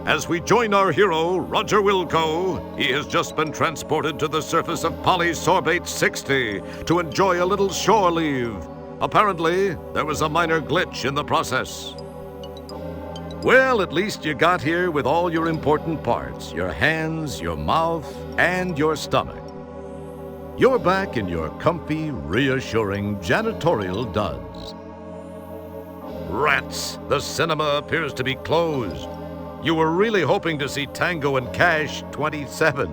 as we join our hero, Roger Wilco. He has just been transported to the surface of Polysorbate 60 to enjoy a little shore leave. Apparently, there was a minor glitch in the process. Well, at least you got here with all your important parts, your hands, your mouth, and your stomach. You're back in your comfy, reassuring janitorial duds. Rats! The cinema appears to be closed. You were really hoping to see Tango and Cash 27.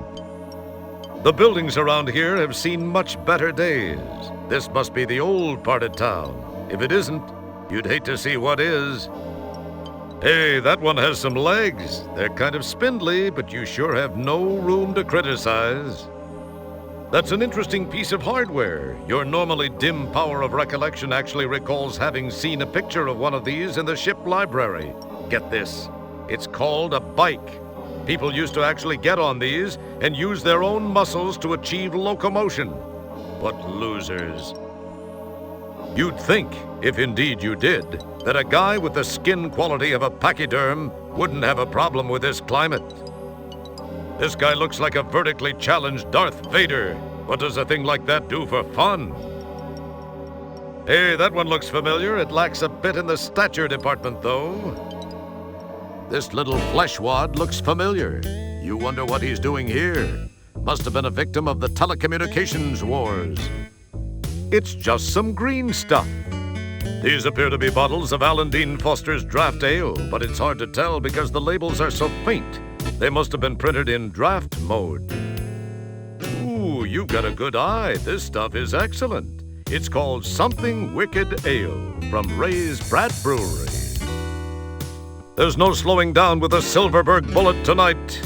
The buildings around here have seen much better days. This must be the old part of town. If it isn't, you'd hate to see what is. Hey, that one has some legs. They're kind of spindly, but you sure have no room to criticize. That's an interesting piece of hardware. Your normally dim power of recollection actually recalls having seen a picture of one of these in the ship library. Get this, it's called a bike. People used to actually get on these and use their own muscles to achieve locomotion. What losers. You'd think, if indeed you did, that a guy with the skin quality of a pachyderm wouldn't have a problem with this climate. This guy looks like a vertically challenged Darth Vader. What does a thing like that do for fun? Hey, that one looks familiar. It lacks a bit in the stature department, though. This little flesh wad looks familiar. You wonder what he's doing here. Must have been a victim of the telecommunications wars. It's just some green stuff. These appear to be bottles of Alan Dean Foster's draft ale, but it's hard to tell because the labels are so faint. They must have been printed in draft mode. Ooh, you've got a good eye. This stuff is excellent. It's called Something Wicked Ale from Ray's Brat Brewery. There's no slowing down with a Silverberg bullet tonight.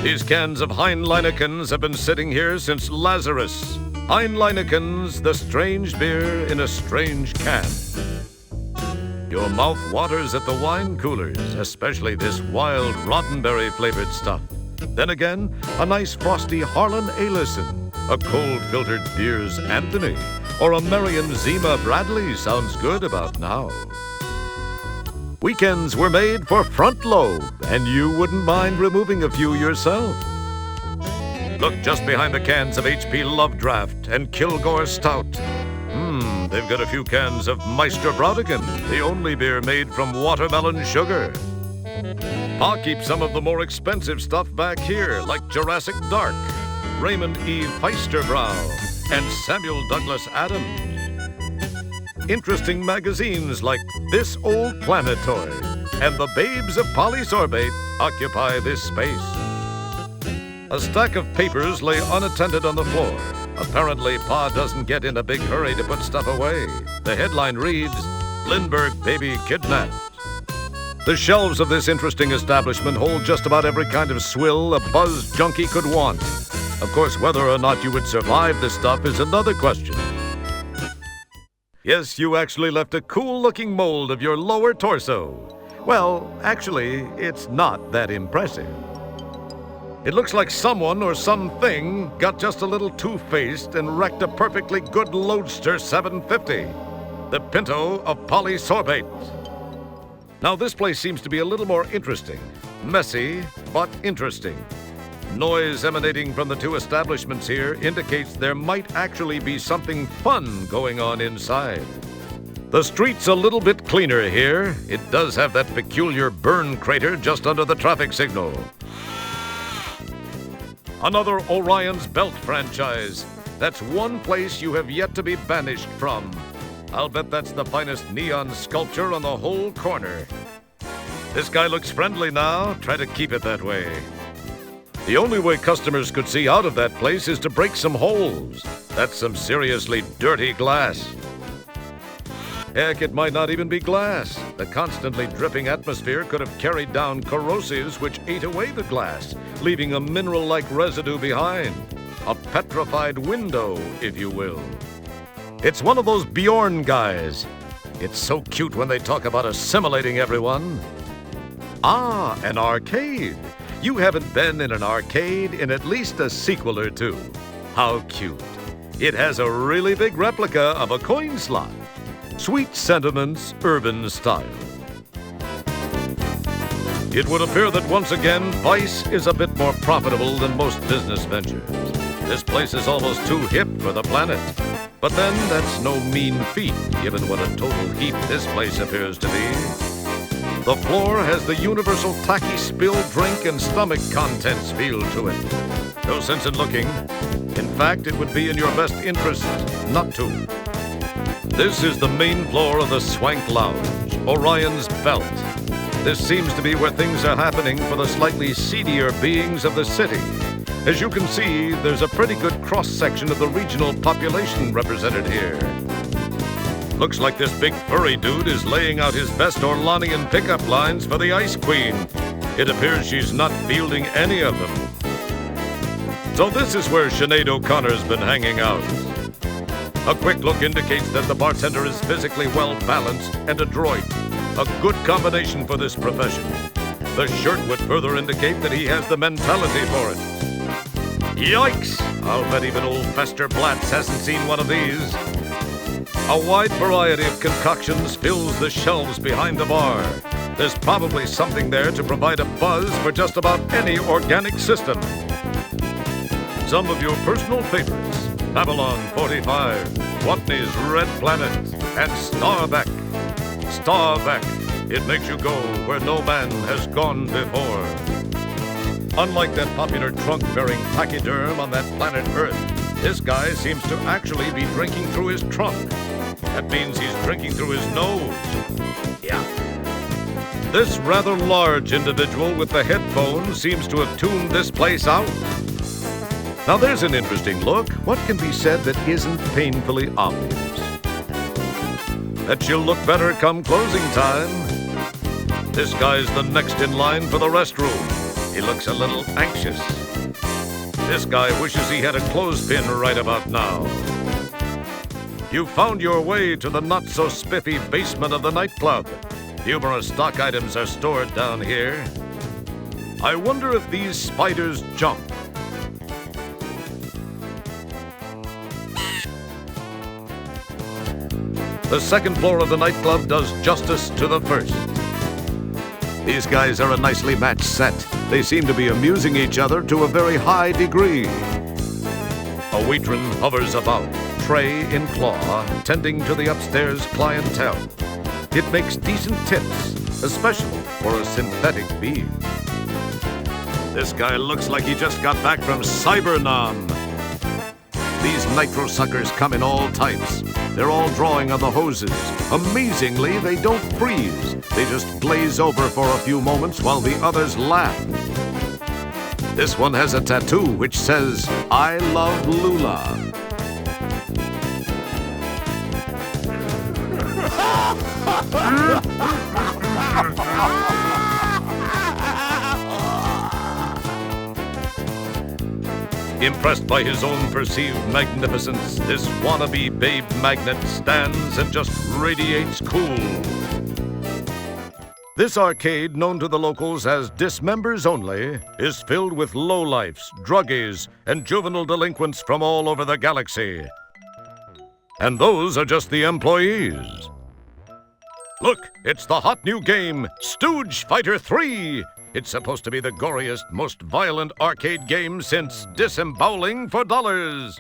These cans of Heinleinekens have been sitting here since Lazarus. Heinleinekens, the strange beer in a strange can. Your mouth waters at the wine coolers, especially this wild Roddenberry-flavored stuff. Then again, a nice frosty Harlan Alison, a cold-filtered Beers Anthony, or a Marion Zima Bradley sounds good about now. Weekends were made for front lobe, and you wouldn't mind removing a few yourself. Look just behind the cans of HP Love Draft and Kilgore Stout. They've got a few cans of Meister Brautigan, the only beer made from watermelon sugar. I'll keep some of the more expensive stuff back here, like Jurassic Dark, Raymond E. Feisterbrow, and Samuel Douglas Adams. Interesting magazines like This Old Planetoid and The Babes of Polysorbate occupy this space. A stack of papers lay unattended on the floor. Apparently, Pa doesn't get in a big hurry to put stuff away. The headline reads, Lindbergh Baby Kidnapped. The shelves of this interesting establishment hold just about every kind of swill a buzz junkie could want. Of course, whether or not you would survive this stuff is another question. Yes, you actually left a cool-looking mold of your lower torso. Well, actually, it's not that impressive. It looks like someone or something got just a little two-faced and wrecked a perfectly good Loadster 750, the Pinto of Polysorbate. Now, this place seems to be a little more interesting. Messy, but interesting. Noise emanating from the two establishments here indicates there might actually be something fun going on inside. The street's a little bit cleaner here. It does have that peculiar burn crater just under the traffic signal. Another Orion's Belt franchise. That's one place you have yet to be banished from. I'll bet that's the finest neon sculpture on the whole corner. This guy looks friendly now. Try to keep it that way. The only way customers could see out of that place is to break some holes. That's some seriously dirty glass. Heck, it might not even be glass. The constantly dripping atmosphere could have carried down corrosives which ate away the glass, leaving a mineral-like residue behind. A petrified window, if you will. It's one of those Bjorn guys. It's so cute when they talk about assimilating everyone. Ah, an arcade. You haven't been in an arcade in at least a sequel or two. How cute. It has a really big replica of a coin slot. Sweet sentiments, urban style. It would appear that once again, Vice is a bit more profitable than most business ventures. This place is almost too hip for the planet. But then, that's no mean feat, given what a total heap this place appears to be. The floor has the universal tacky spill drink and stomach contents feel to it. No sense in looking. In fact, it would be in your best interest not to. This is the main floor of the Swank Lounge, Orion's Belt. This seems to be where things are happening for the slightly seedier beings of the city. As you can see, there's a pretty good cross-section of the regional population represented here. Looks like this big furry dude is laying out his best Orlanian pickup lines for the Ice Queen. It appears she's not fielding any of them. So this is where Sinead O'Connor's been hanging out. A quick look indicates that the bartender is physically well-balanced and adroit. A good combination for this profession. The shirt would further indicate that he has the mentality for it. Yikes! I'll bet even old Fester Blatz hasn't seen one of these. A wide variety of concoctions fills the shelves behind the bar. There's probably something there to provide a buzz for just about any organic system. Some of your personal favorites: Babylon 45, Watney's Red Planet, and Starbeck. Starbeck. It makes you go where no man has gone before. Unlike that popular trunk-bearing pachyderm on that planet Earth, this guy seems to actually be drinking through his trunk. That means he's drinking through his nose. Yeah. This rather large individual with the headphones seems to have tuned this place out. Now there's an interesting look. What can be said that isn't painfully obvious? That she'll look better come closing time. This guy's the next in line for the restroom. He looks a little anxious. This guy wishes he had a clothespin right about now. You found your way to the not-so-spiffy basement of the nightclub. Numerous stock items are stored down here. I wonder if these spiders jump. The second floor of the nightclub does justice to the first. These guys are a nicely matched set. They seem to be amusing each other to a very high degree. A waitress hovers about, tray in claw, tending to the upstairs clientele. It makes decent tips, especially for a synthetic being. This guy looks like he just got back from Cybernam. These nitro suckers come in all types. They're all drawing on the hoses. Amazingly, they don't freeze. They just glaze over for a few moments while the others laugh. This one has a tattoo which says, "I love Lula." Impressed by his own perceived magnificence, this wannabe babe magnet stands and just radiates cool. This arcade, known to the locals as Dismembers Only, is filled with lowlifes, druggies, and juvenile delinquents from all over the galaxy. And those are just the employees. Look, it's the hot new game, Stooge Fighter 3! It's supposed to be the goriest, most violent arcade game since Disemboweling for Dollars.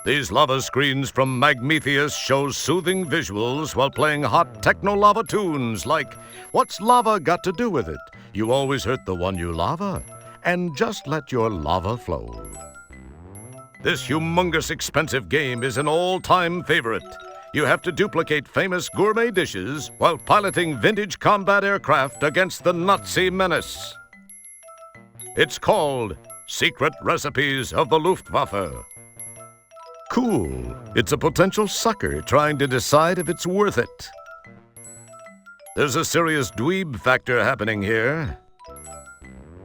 These lava screens from Magmetheus show soothing visuals while playing hot techno-lava tunes like, "What's lava got to do with it? You always hurt the one you lava, and just let your lava flow." This humongous expensive game is an all-time favorite. You have to duplicate famous gourmet dishes while piloting vintage combat aircraft against the Nazi menace. It's called Secret Recipes of the Luftwaffe. Cool. It's a potential sucker trying to decide if it's worth it. There's a serious dweeb factor happening here.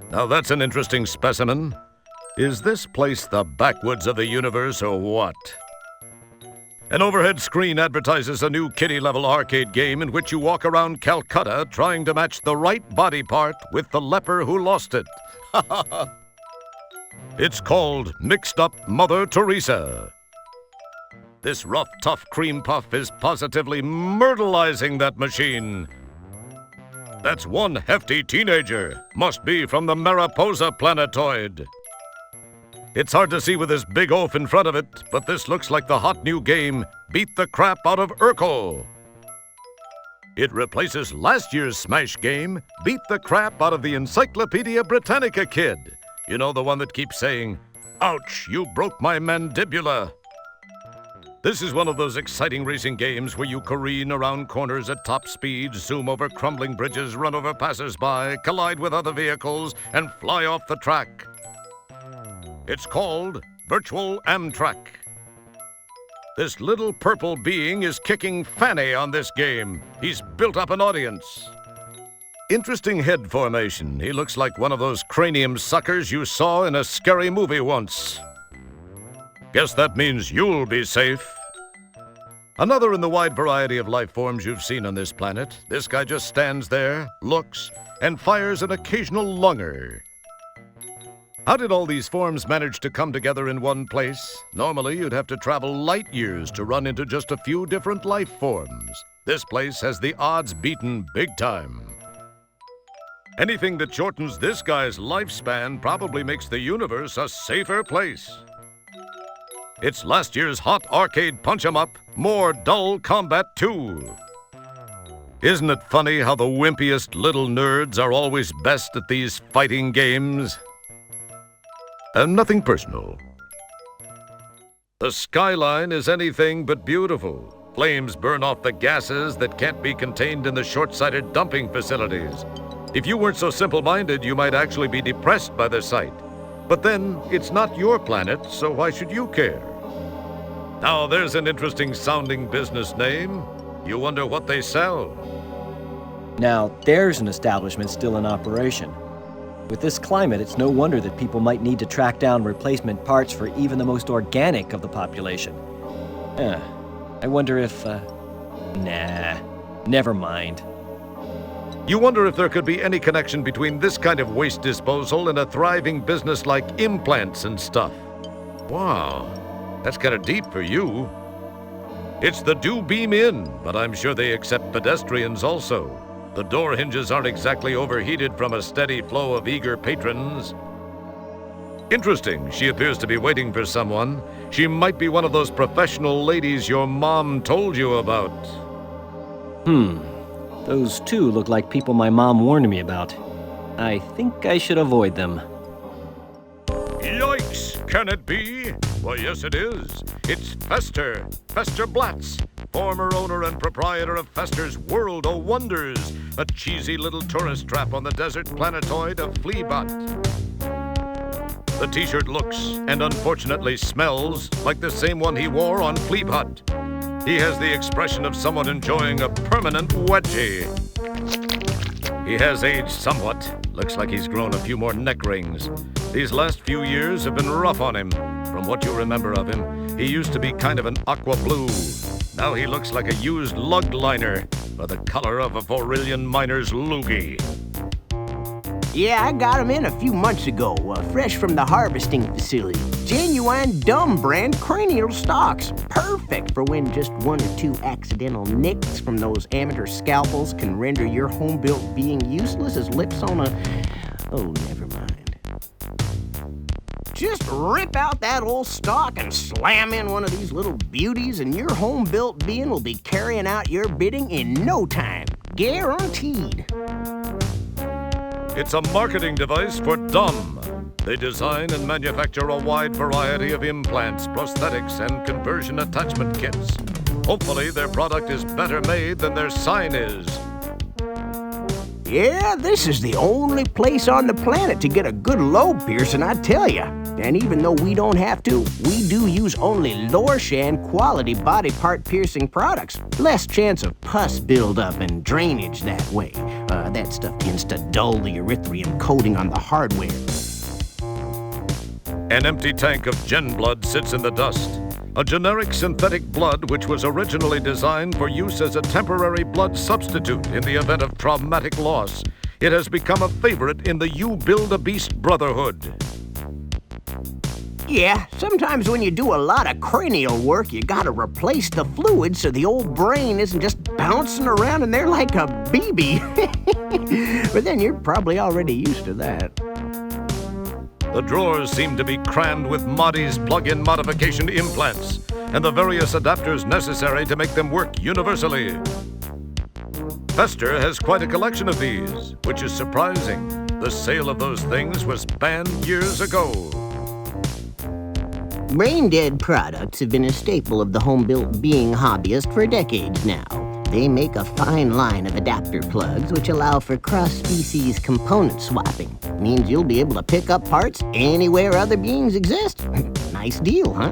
Now that's an interesting specimen. Is this place the backwoods of the universe or what? An overhead screen advertises a new kiddie-level arcade game in which you walk around Calcutta trying to match the right body part with the leper who lost it. It's called Mixed Up Mother Teresa. This rough, tough cream puff is positively myrtleizing that machine. That's one hefty teenager. Must be from the Mariposa planetoid. It's hard to see with this big oaf in front of it, but this looks like the hot new game, Beat the Crap Out of Urkel. It replaces last year's smash game, Beat the Crap Out of the Encyclopedia Britannica kid. You know, the one that keeps saying, "Ouch, you broke my mandibula." This is one of those exciting racing games where you careen around corners at top speed, zoom over crumbling bridges, run over passers-by, collide with other vehicles, and fly off the track. It's called Virtual Amtrak. This little purple being is kicking Fanny on this game. He's built up an audience. Interesting head formation. He looks like one of those cranium suckers you saw in a scary movie once. Guess that means you'll be safe. Another in the wide variety of life forms you've seen on this planet. This guy just stands there, looks, and fires an occasional lunger. How did all these forms manage to come together in one place? Normally, you'd have to travel light years to run into just a few different life forms. This place has the odds beaten big time. Anything that shortens this guy's lifespan probably makes the universe a safer place. It's last year's hot arcade punch-em-up, more dull combat too. Isn't it funny how the wimpiest little nerds are always best at these fighting games? Nothing personal. The skyline is anything but beautiful. Flames burn off the gases that can't be contained in the short-sighted dumping facilities. If you weren't so simple-minded, you might actually be depressed by the sight. But then, it's not your planet, so why should you care? Now, there's an interesting-sounding business name. You wonder what they sell. Now, there's an establishment still in operation. With this climate, it's no wonder that people might need to track down replacement parts for even the most organic of the population. I wonder if, nah, never mind. You wonder if there could be any connection between this kind of waste disposal and a thriving business like implants and stuff. Wow, that's kind of deep for you. It's the Do Beam Inn, but I'm sure they accept pedestrians also. The door hinges aren't exactly overheated from a steady flow of eager patrons. Interesting, she appears to be waiting for someone. She might be one of those professional ladies your mom told you about. Those two look like people my mom warned me about. I think I should avoid them. Yikes! Can it be? Well, yes it is. It's Fester Blatz, former owner and proprietor of Fester's World of Wonders, a cheesy little tourist trap on the desert planetoid of Fleabot. The t-shirt looks, and unfortunately smells, like the same one he wore on Fleabot. He has the expression of someone enjoying a permanent wedgie. He has aged somewhat. Looks like he's grown a few more neck rings. These last few years have been rough on him. From what you remember of him, he used to be kind of an aqua blue. Now he looks like a used lug liner, or the color of a Varillian miner's loogie. Yeah, I got him in a few months ago, fresh from the harvesting facility. Genuine dumb brand cranial stocks. Perfect for when just one or two accidental nicks from those amateur scalpels can render your home-built being useless as lips on a... Oh, never mind. Just rip out that old stock and slam in one of these little beauties and your home-built being will be carrying out your bidding in no time. Guaranteed. It's a marketing device for dumb. They design and manufacture a wide variety of implants, prosthetics, and conversion attachment kits. Hopefully, their product is better made than their sign is. Yeah, this is the only place on the planet to get a good lobe piercing, I tell ya. And even though we don't have to, we do use only Lorshan quality body part piercing products. Less chance of pus buildup and drainage that way. That stuff tends to dull the erythrium coating on the hardware. An empty tank of gen blood sits in the dust. A generic synthetic blood which was originally designed for use as a temporary blood substitute in the event of traumatic loss. It has become a favorite in the You Build a Beast Brotherhood. Yeah, sometimes when you do a lot of cranial work, you gotta replace the fluid so the old brain isn't just bouncing around in there like a BB. But then you're probably already used to that. The drawers seem to be crammed with Moddy's plug-in modification implants and the various adapters necessary to make them work universally. Fester has quite a collection of these, which is surprising. The sale of those things was banned years ago. Brain-dead products have been a staple of the home-built being hobbyist for decades now. They make a fine line of adapter plugs which allow for cross-species component swapping. Means you'll be able to pick up parts anywhere other beings exist. Nice deal, huh?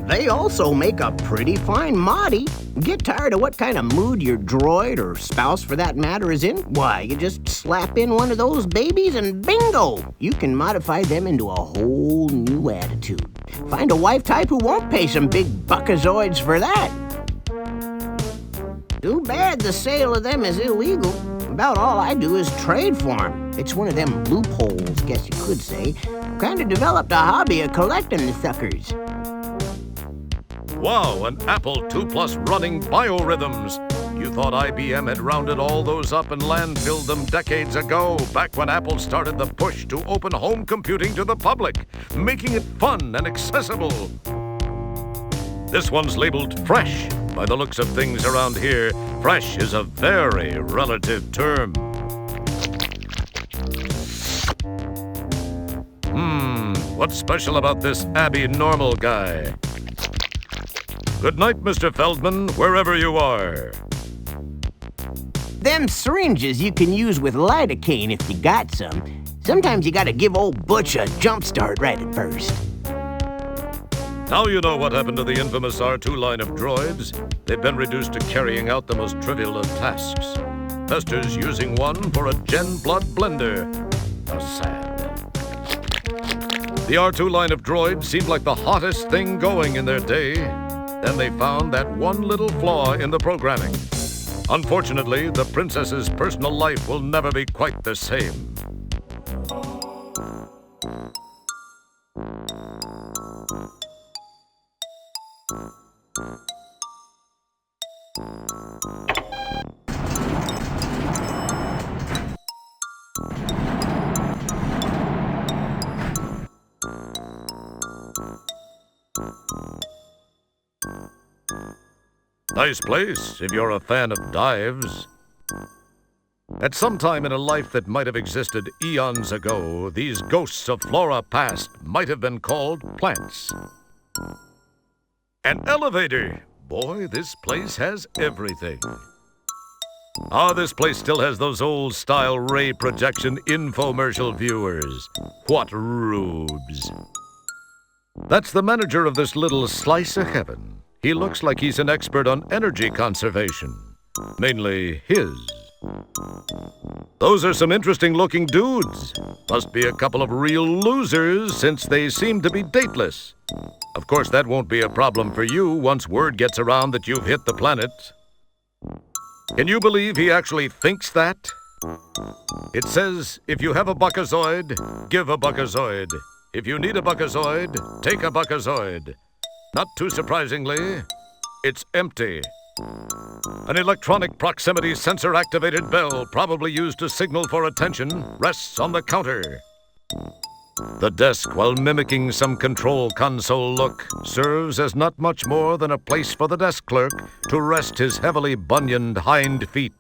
They also make a pretty fine moddy. Get tired of what kind of mood your droid, or spouse for that matter, is in? Why, you just slap in one of those babies and bingo! You can modify them into a whole new attitude. Find a wife type who won't pay some big buckazoids for that. Too bad the sale of them is illegal. About all I do is trade for them. It's one of them loopholes, guess you could say. Kinda developed a hobby of collecting the suckers. Wow, an Apple II Plus running biorhythms. You thought IBM had rounded all those up and landfilled them decades ago, back when Apple started the push to open home computing to the public, making it fun and accessible. This one's labeled fresh. By the looks of things around here, fresh is a very relative term. What's special about this abnormal guy? Good night, Mr. Feldman, wherever you are. Them syringes you can use with lidocaine if you got some. Sometimes you gotta give old Butch a jump start right at first. Now you know what happened to the infamous R2 line of droids. They've been reduced to carrying out the most trivial of tasks. Fester's using one for a Gen Blood blender. How sad. The R2 line of droids seemed like the hottest thing going in their day. Then they found that one little flaw in the programming. Unfortunately, the princess's personal life will never be quite the same. Nice place if you're a fan of dives. At some time in a life that might have existed eons ago, these ghosts of flora past might have been called plants. An elevator! Boy, this place has everything. This place still has those old-style ray projection infomercial viewers. What rubes. That's the manager of this little slice of heaven. He looks like he's an expert on energy conservation. Mainly his. Those are some interesting-looking dudes. Must be a couple of real losers, since they seem to be dateless. Of course, that won't be a problem for you once word gets around that you've hit the planet. Can you believe he actually thinks that? It says, if you have a buckazoid, give a buckazoid. If you need a buckazoid, take a buckazoid. Not too surprisingly, it's empty. An electronic proximity sensor-activated bell, probably used to signal for attention, rests on the counter. The desk, while mimicking some control console look, serves as not much more than a place for the desk clerk to rest his heavily bunioned hind feet.